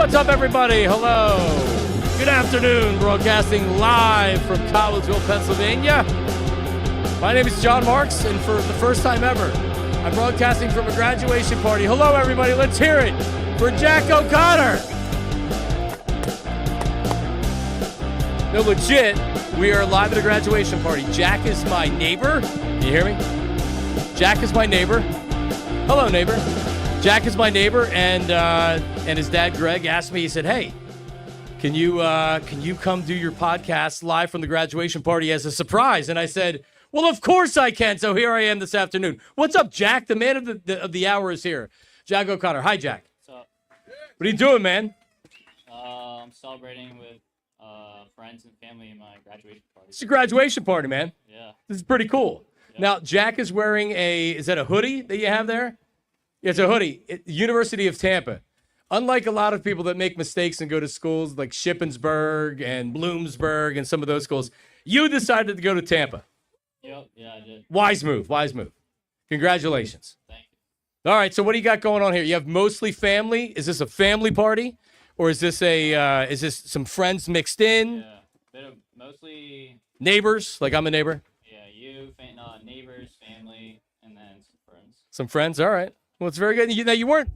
What's up, everybody? Hello. Good afternoon. Broadcasting live from Collegeville, Pennsylvania. My name is John Marks, and for the first time ever, I'm broadcasting from a graduation party. Hello, everybody. Let's hear it for Jack O'Connor. No, legit, we are live at a graduation party. Jack is my neighbor. Can you hear me? Jack is my neighbor. Hello, neighbor. Jack is my neighbor, and his dad, Greg, asked me, he said, hey, can you come do your podcast live from the graduation party as a surprise? And I said, well, of course I can. So here I am this afternoon. What's up, Jack? The man of the hour is here. Jack O'Connor. Hi, Jack. What's up? What are you doing, man? I'm celebrating with friends and family in my graduation party. It's a graduation party, man. Yeah. This is pretty cool. Yep. Now, Jack is wearing is that a hoodie that you have there? Yeah, it's a hoodie. University of Tampa. Unlike a lot of people that make mistakes and go to schools like Shippensburg and Bloomsburg and some of those schools, you decided to go to Tampa. Yep, yeah, I did. Wise move, wise move. Congratulations. Thank you. All right, so what do you got going on here? You have mostly family. Is this a family party? Or is this some friends mixed in? Yeah, bit of mostly neighbors, like I'm a neighbor? Yeah, neighbors, family, and then some friends. Some friends, all right. Well, it's very good.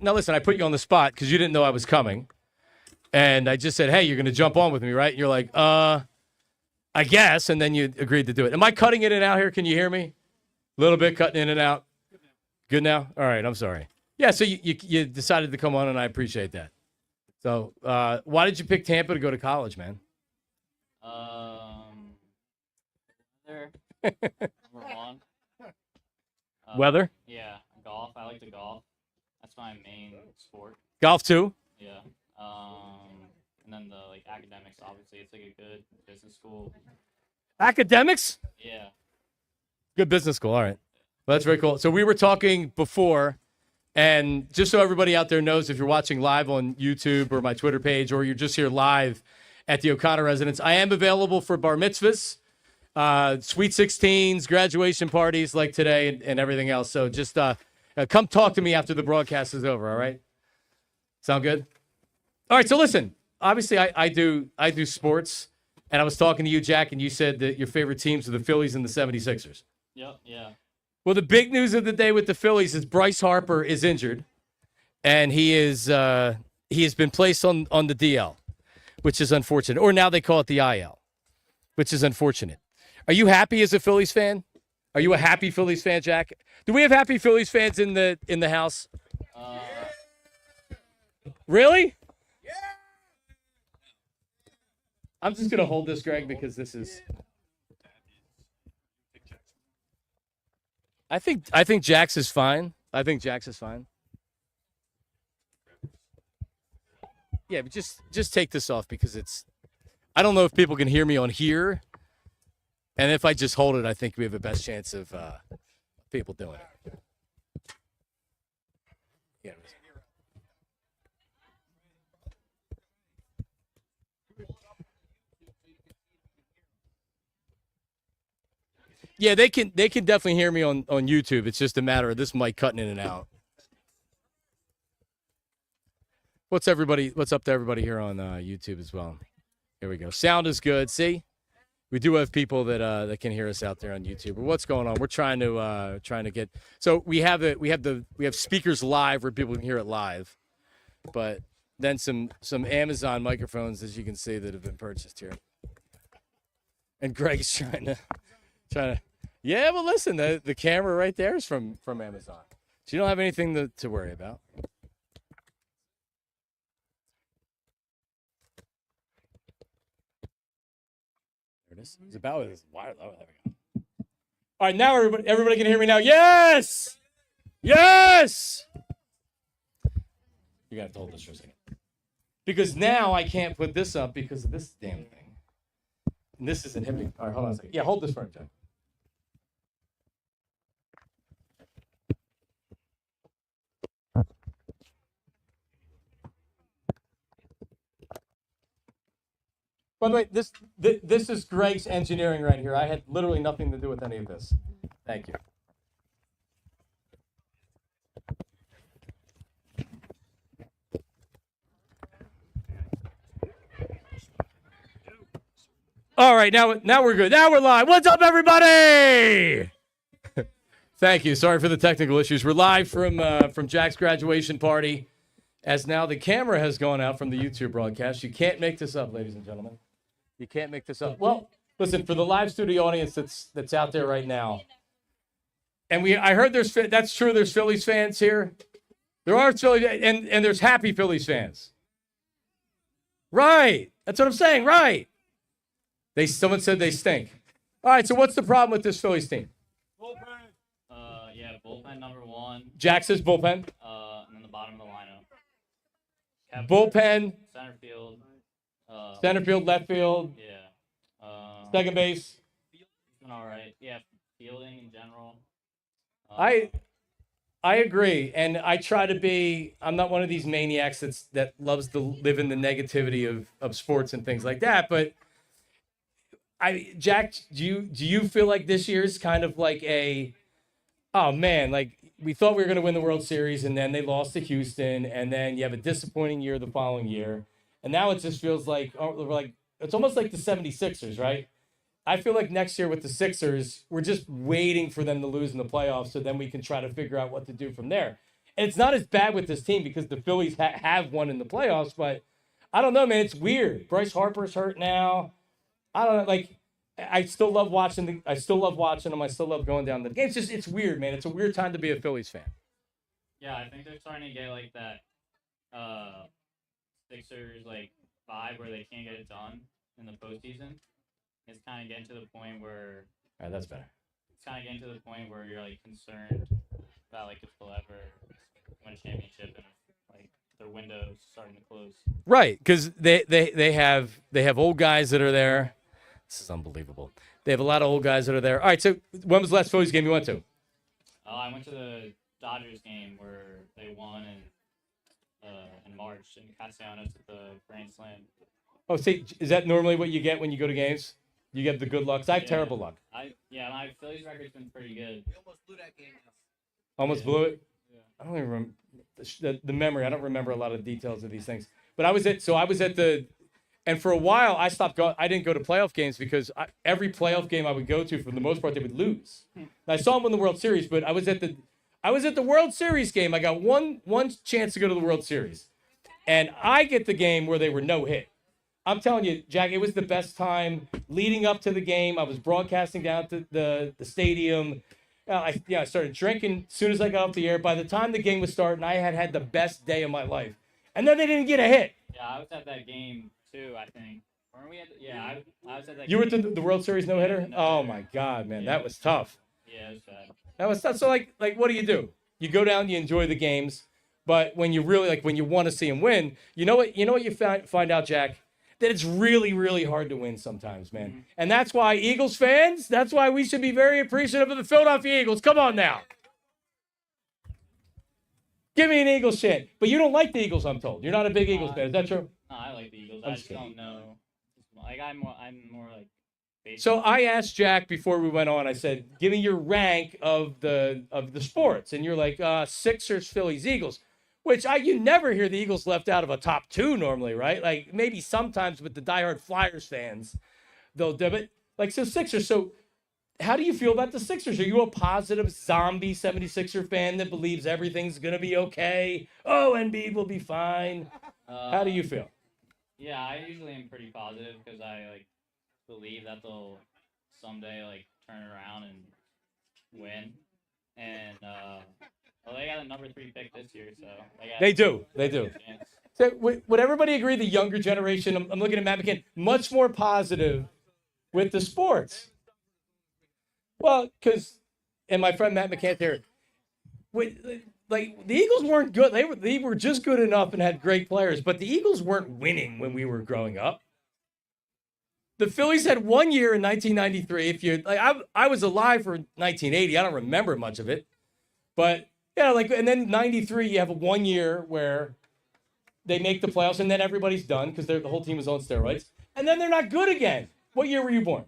Now listen, I put you on the spot because you didn't know I was coming. And I just said, hey, you're going to jump on with me, right? And you're like, I guess. And then you agreed to do it. Am I cutting in and out here? Can you hear me? A little bit cutting in and out. Good now? All right, I'm sorry. Yeah, so you decided to come on, and I appreciate that. So why did you pick Tampa to go to college, man? Weather. Number one. Weather? Yeah, golf. I like to golf. That's my main sport. Golf too? Yeah. And then the academics. Obviously, it's a good business school. Academics? Yeah. Good business school. All right. Well, that's very cool. So we were talking before, and just so everybody out there knows, if you're watching live on YouTube or my Twitter page, or you're just here live at the O'Connor residence, I am available for bar mitzvahs, sweet 16s, graduation parties like today, and everything else. So just come talk to me after the broadcast is over, all right? Sound good? All right, so listen. Obviously, I do sports, and I was talking to you, Jack, and you said that your favorite teams are the Phillies and the 76ers. Yep, yeah. Well, the big news of the day with the Phillies is Bryce Harper is injured, and he has been placed on the DL, which is unfortunate. Or now they call it the IL, which is unfortunate. Are you happy as a Phillies fan? Are you a happy Phillies fan, Jack? Do we have happy Phillies fans in the house? Really? Yeah. I'm just gonna hold this, Greg, because this is. I think Jax is fine. I think Jax is fine. Yeah, but just take this off because it's. I don't know if people can hear me on here, and if I just hold it, I think we have the best chance of people doing it. Yeah. Yeah, they can definitely hear me on YouTube. It's just a matter of this mic cutting in and out. What's up to everybody here on YouTube as well? Here we go. Sound is good. See, we do have people that can hear us out there on YouTube. But what's going on? We're trying to get. So we have speakers live where people can hear it live, but then some Amazon microphones, as you can see, that have been purchased here. And Greg's trying to. Yeah, well, listen, the camera right there is from Amazon. So you don't have anything to worry about. There it is. It's about it. Oh, there we go. All right, now everybody can hear me now. Yes! Yes! You're going to have to hold this for a second. Because now I can't put this up because of this damn thing. And this isn't hitting. All right, hold on a second. Yeah, hold this for a second. By the way, this is Greg's engineering right here. I had literally nothing to do with any of this. Thank you. All right, now we're good. Now we're live. What's up, everybody? Thank you. Sorry for the technical issues. We're live from Jack's graduation party. As now the camera has gone out from the YouTube broadcast. You can't make this up, ladies and gentlemen. You can't make this up. Well, listen, for the live studio audience that's out there right now, and I heard that's true. There's Phillies fans here. There are Phillies, and there's happy Phillies fans. Right. That's what I'm saying. Right. Someone said they stink. All right. So what's the problem with this Phillies team? Bullpen number one. Jack says bullpen. And then the bottom of the lineup. Bullpen. Center field. Center field, left field. Yeah. Second base. All right. Yeah. Fielding in general. I agree, and I try to be. I'm not one of these maniacs that loves to live in the negativity of sports and things like that. But Jack, do you feel like this year is kind of like oh man, like we thought we were going to win the World Series, and then they lost to Houston, and then you have a disappointing year the following year, and now it just feels like it's almost like the 76ers, right? I feel like next year with the Sixers, we're just waiting for them to lose in the playoffs so then we can try to figure out what to do from there. And it's not as bad with this team because the Phillies have won in the playoffs, but I don't know, man. It's weird. Bryce Harper's hurt now. I don't know. Like, I still love watching them. I still love going down the games. It's weird, man. It's a weird time to be a Phillies fan. Yeah, I think they're starting to get like that Sixers like vibe where they can't get it done in the postseason. It's kind of getting to the point where. All right, that's better. It's kind of getting to the point where you're like concerned about like if they'll ever win a championship and if, like their window's starting to close. Right, because they have old guys that are there. This is unbelievable. They have a lot of old guys that are there. All right, so when was the last Phillies game you went to? I went to the Dodgers game where they won in March in Castellanos at the Grand Slam. Oh, see, is that normally what you get when you go to games? You get the good luck. 'Cause I have terrible luck. My Phillies record's been pretty good. We almost blew that game. Almost blew it? Yeah. I don't even remember the memory. I don't remember a lot of details of these things. But I was at the, and for a while I stopped going. I didn't go to playoff games because every playoff game I would go to, for the most part, they would lose. And I saw them win the World Series, but I was at the World Series game. I got one chance to go to the World Series, and I get the game where they were no hit. I'm telling you, Jack, it was the best time leading up to the game. I was broadcasting down to the stadium. I started drinking as soon as I got off the air. By the time the game was starting, I had the best day of my life. And then they didn't get a hit. Yeah, I was at that game too, I think. Weren't we I was at that You game. were at the World Series no-hitter? No-hitter. Oh, my God, man. Yeah. That was tough. Yeah, it was bad. That was tough. So, like, what do? You go down, you enjoy the games. But when you really, when you want to see them win, you know what you find out, Jack? That it's really, really hard to win sometimes, man. Mm-hmm. And that's why Eagles fans, that's why we should be very appreciative of the Philadelphia Eagles. Come on now. Give me an Eagles chant. But you don't like the Eagles, I'm told. You're not a big Eagles fan. Is that true? No, I like the Eagles. I just don't know. Like I'm more like. So I asked Jack before we went on. I said, "Give me your rank of the sports," and you're like, Sixers, Phillies, Eagles. Which you never hear the Eagles left out of a top two normally, right? Like maybe sometimes with the diehard Flyers fans, they'll do it. Like so Sixers. So how do you feel about the Sixers? Are you a positive zombie 76er fan that believes everything's gonna be okay? Oh, Embiid will be fine. How do you feel? Yeah, I usually am pretty positive because I believe that they'll someday turn around and win. And they got a number 3 pick this year, so they do. So would everybody agree the younger generation? I'm looking at Matt McCann, much more positive with the sports. Well, and my friend Matt McCann here, the Eagles weren't good. They were just good enough and had great players, but the Eagles weren't winning when we were growing up. The Phillies had 1 year in 1993. I was alive for 1980. I don't remember much of it, but yeah, and then 93, you have 1 year where they make the playoffs, and then everybody's done because the whole team is on steroids, and then they're not good again. What year were you born?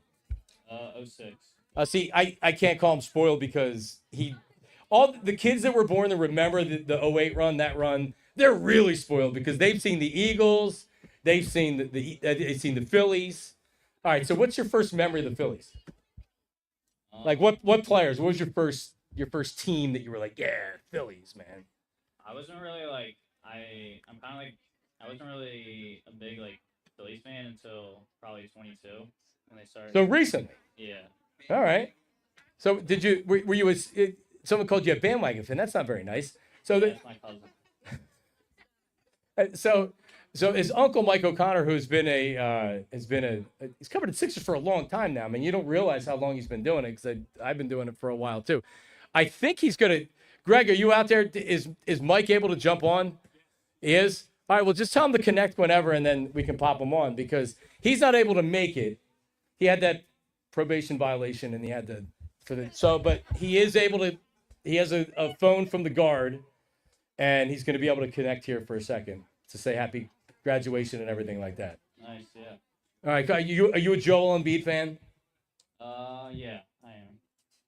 06. See, I can't call him spoiled because all the kids that were born that remember the 08 run, that run, they're really spoiled because they've seen the Eagles, they've seen the Phillies. All right. So what's your first memory of the Phillies? Like Um, what players? What was your first team that you were like, yeah, Phillies, man? I wasn't really like I'm kind of like I wasn't really a big like Phillies fan until probably 22 when they started. So recently. Yeah, All right. So did you were you someone called you a bandwagon fan? That's not very nice. So yeah, it's my cousin. so is Uncle Mike O'Connor, who's been he's covered the Sixers for a long time now. I mean, you don't realize how long he's been doing it because I've been doing it for a while too. I think he's gonna. Greg, are you out there? Is Mike able to jump on? He is. All right. Well, just tell him to connect whenever, and then we can pop him on because he's not able to make it. He had that probation violation, and he had to but he is able to. He has a phone from the guard, and he's going to be able to connect here for a second to say happy graduation and everything like that. Nice, yeah. All right, are you a Joel Embiid fan? Yeah, I am.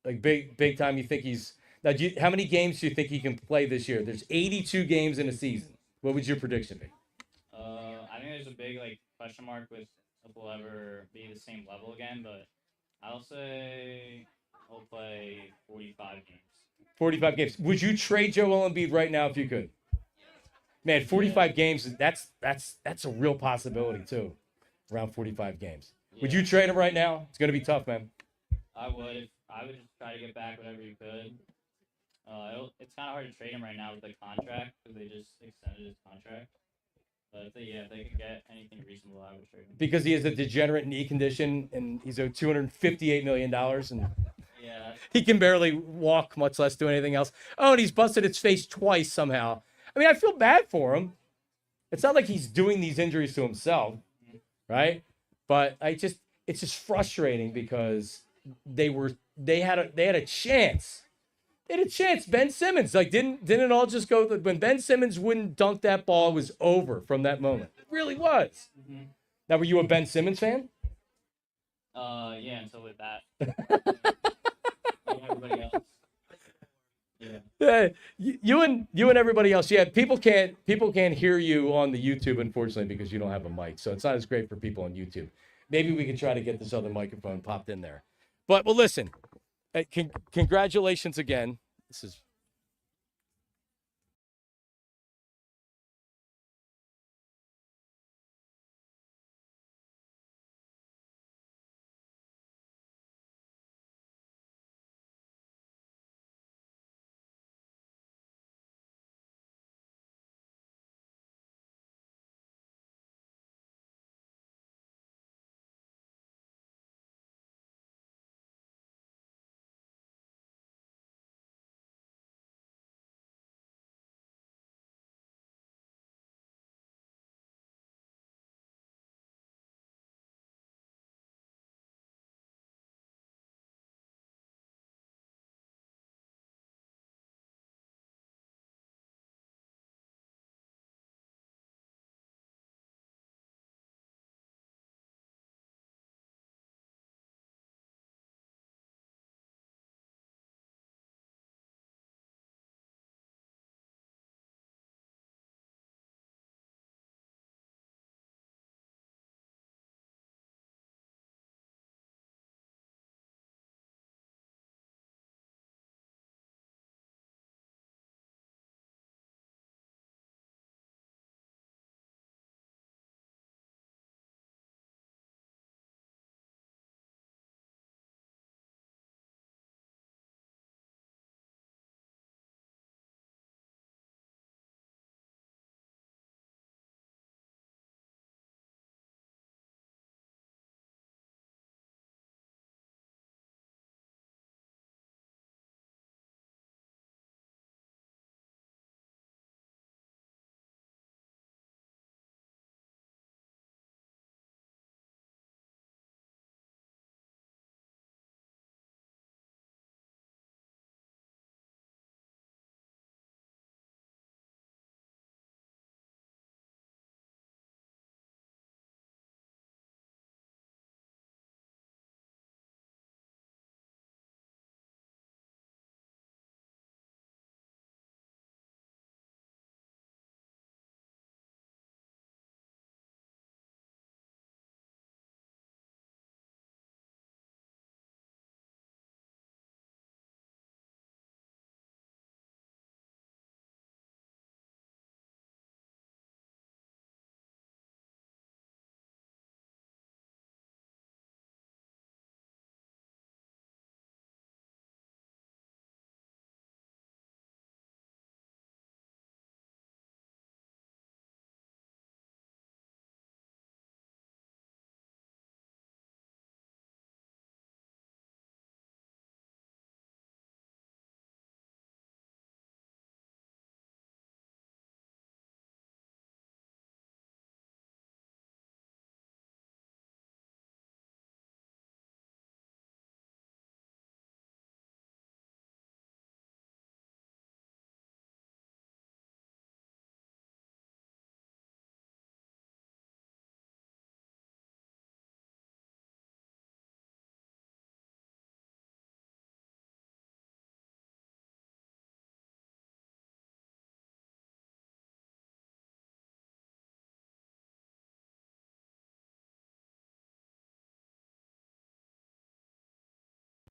Like big time? You think he's now? How many games do you think he can play this year? There's 82 games in a season. What would your prediction be? I think there's a big like question mark with if we'll ever be the same level again, but I'll say he'll play 45 games. 45 games. Would you trade Joel Embiid right now if you could? Man, 45 games. That's a real possibility too. Around 45 games. Would you trade him right now? It's gonna be tough, man. I would. I would just try to get back whatever you could. It's kind of hard to trade him right now with the contract because they just extended his contract. But if they could get anything reasonable, I would trade him. Because he has a degenerate knee condition and he's owed $258 million and Yeah. he can barely walk, much less do anything else. Oh, and he's busted his face twice somehow. I mean, I feel bad for him. It's not like he's doing these injuries to himself, right? But it's just frustrating because they had a chance. They had a chance. Ben Simmons, like, didn't it all just go when Ben Simmons wouldn't dunk that ball, it was over from that moment. It really was. Mm-hmm. Now, were you a Ben Simmons fan? Yeah. Until with that, like everybody else. Yeah. You and everybody else. Yeah, people can't hear you on the YouTube, unfortunately, because you don't have a mic. So it's not as great for people on YouTube. Maybe we can try to get this other microphone popped in there. But well, listen. Congratulations again. This is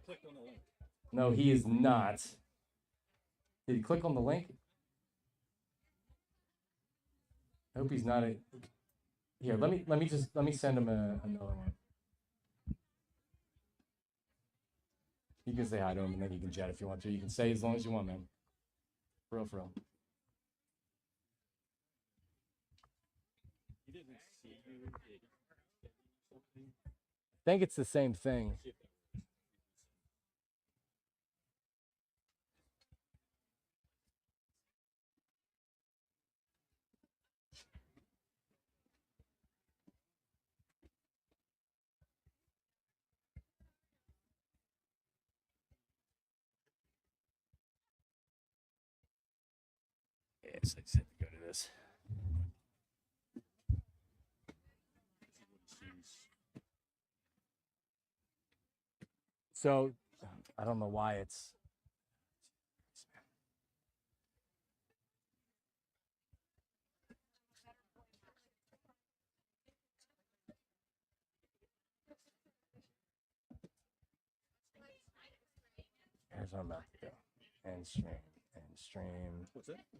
clicked on the link. No, he is not. Did he click on the link? I hope he's not a. Here, let me send him another one. You can say hi to him and then you can chat if you want to. You can say as long as you want, man. For real, for real. He didn't see you. I think it's the same thing. Yes, I just have to go to this. So, I don't know why it's. Here's our map. Go. And stream. What's that?